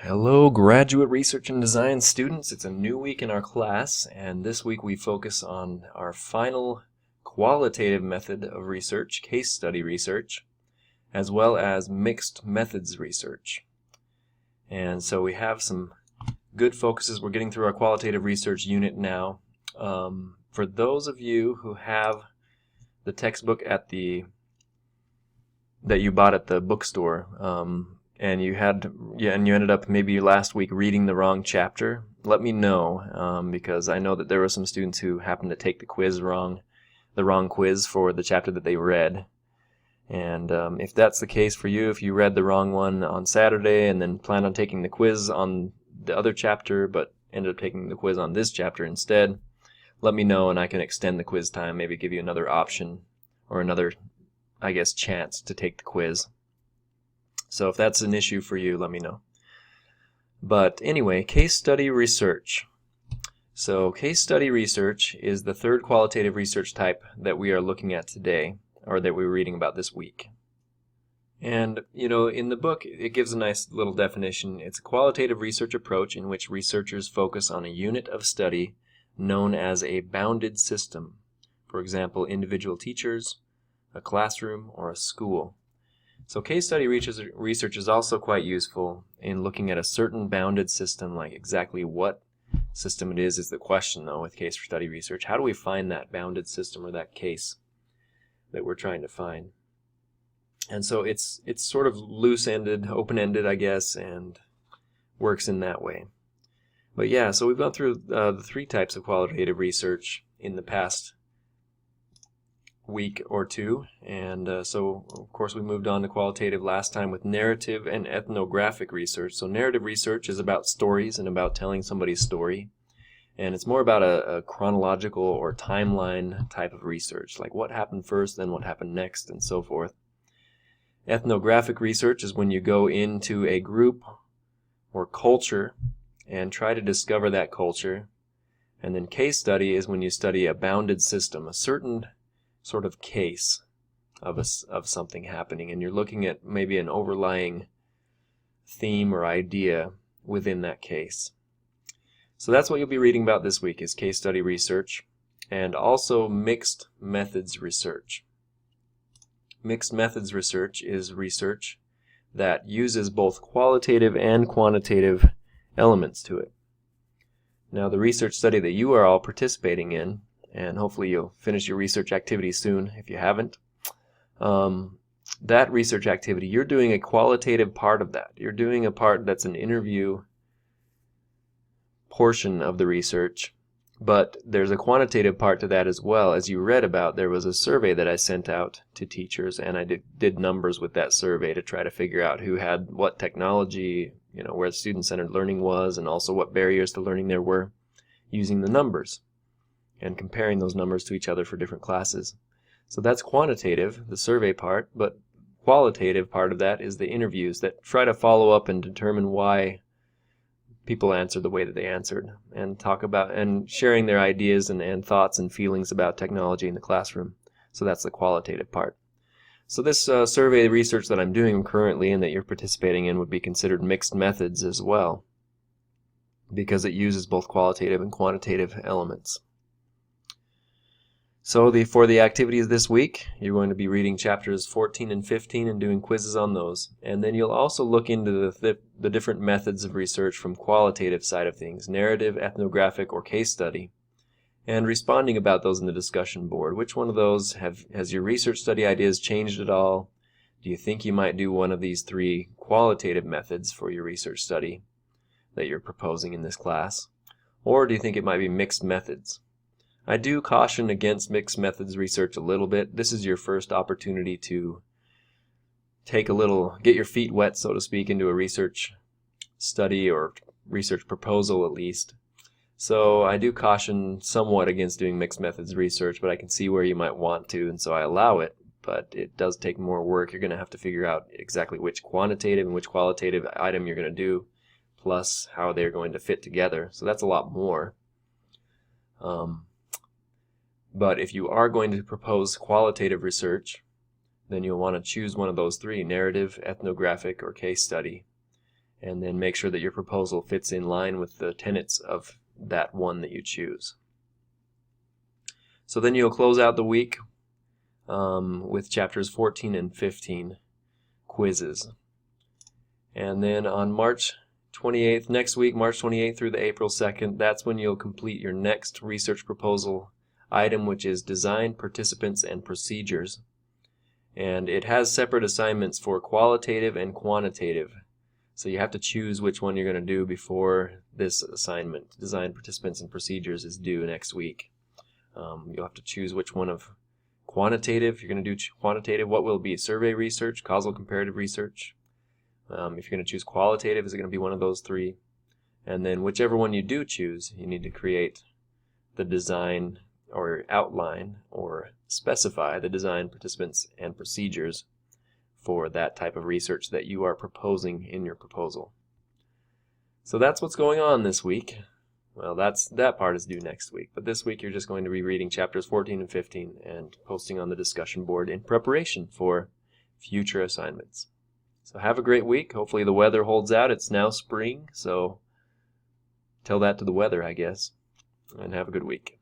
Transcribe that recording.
Hello, graduate research and design students. It's a new week in our class, and this week we focus on our final qualitative method of research, case study research, as well as mixed methods research. And so we have some good focuses. We're getting through our qualitative research unit now. For those of you who have the textbook that you bought at the bookstore, and you ended up maybe last week reading the wrong chapter, let me know, because I know that there were some students who happened to take the wrong quiz for the chapter that they read. And if that's the case for you, if you read the wrong one on Saturday and then planned on taking the quiz on the other chapter but ended up taking the quiz on this chapter instead, let me know and I can extend the quiz time, maybe give you another option or another, chance to take the quiz. So if that's an issue for you, let me know. But anyway, case study research. So case study research is the third qualitative research type that we are looking at today, or that we're reading about this week. And, in the book, it gives a nice little definition. It's a qualitative research approach in which researchers focus on a unit of study known as a bounded system. For example, individual teachers, a classroom, or a school. So case study research is also quite useful in looking at a certain bounded system, like exactly what system it is the question, though, with case study research. How do we find that bounded system or that case that we're trying to find? And so it's sort of loose-ended, open-ended, and works in that way. But yeah, so we've gone through the three types of qualitative research in the past week or two, and so of course we moved on to qualitative last time with narrative and ethnographic research. So narrative research is about stories and about telling somebody's story, and it's more about a chronological or timeline type of research, like what happened first, then what happened next, and so forth. Ethnographic research is when you go into a group or culture and try to discover that culture, and then case study is when you study a bounded system, a certain sort of case of something happening, and you're looking at maybe an overlying theme or idea within that case. So that's what you'll be reading about this week, is case study research, and also mixed methods research. Mixed methods research is research that uses both qualitative and quantitative elements to it. Now, the research study that you are all participating in, and hopefully you'll finish your research activity soon if you haven't, that research activity, you're doing a qualitative part of that. You're doing a part that's an interview portion of the research, but there's a quantitative part to that as well. As you read about, there was a survey that I sent out to teachers, and I did numbers with that survey to try to figure out who had what technology, where the student-centered learning was, and also what barriers to learning there were, using the numbers and comparing those numbers to each other for different classes. So that's quantitative, the survey part, but qualitative part of that is the interviews that try to follow up and determine why people answered the way that they answered, and talk about and sharing their ideas and thoughts and feelings about technology in the classroom. So that's the qualitative part. So this survey research that I'm doing currently and that you're participating in would be considered mixed methods as well, because it uses both qualitative and quantitative elements. So for the activities this week, you're going to be reading chapters 14 and 15 and doing quizzes on those. And then you'll also look into the different methods of research from qualitative side of things, narrative, ethnographic, or case study, and responding about those in the discussion board. Which one of those has your research study ideas changed at all? Do you think you might do one of these three qualitative methods for your research study that you're proposing in this class? Or do you think it might be mixed methods? I do caution against mixed methods research a little bit. This is your first opportunity to get your feet wet, so to speak, into a research study or research proposal at least. So I do caution somewhat against doing mixed methods research, but I can see where you might want to, and so I allow it, but it does take more work. You're going to have to figure out exactly which quantitative and which qualitative item you're going to do, plus how they're going to fit together. So that's a lot more. But if you are going to propose qualitative research, then you'll want to choose one of those three, narrative, ethnographic, or case study. and then make sure that your proposal fits in line with the tenets of that one that you choose. So then you'll close out the week with chapters 14 and 15 quizzes. And then on March 28th, next week, March 28th through the April 2nd, that's when you'll complete your next research proposal item, which is design, participants, and procedures. And it has separate assignments for qualitative and quantitative. So you have to choose which one you're going to do before this assignment, design, participants, and procedures, is due next week. You'll have to choose which one of quantitative. If you're going to do quantitative, what will it be? Survey research, causal comparative research. If you're going to choose qualitative, is it going to be one of those three? And then whichever one you do choose, you need to create the design or outline or specify the design, participants, and procedures for that type of research that you are proposing in your proposal. So that's what's going on this week. Well, that part is due next week, but this week you're just going to be reading chapters 14 and 15 and posting on the discussion board in preparation for future assignments. So have a great week. Hopefully the weather holds out. It's now spring, so tell that to the weather, I guess, and have a good week.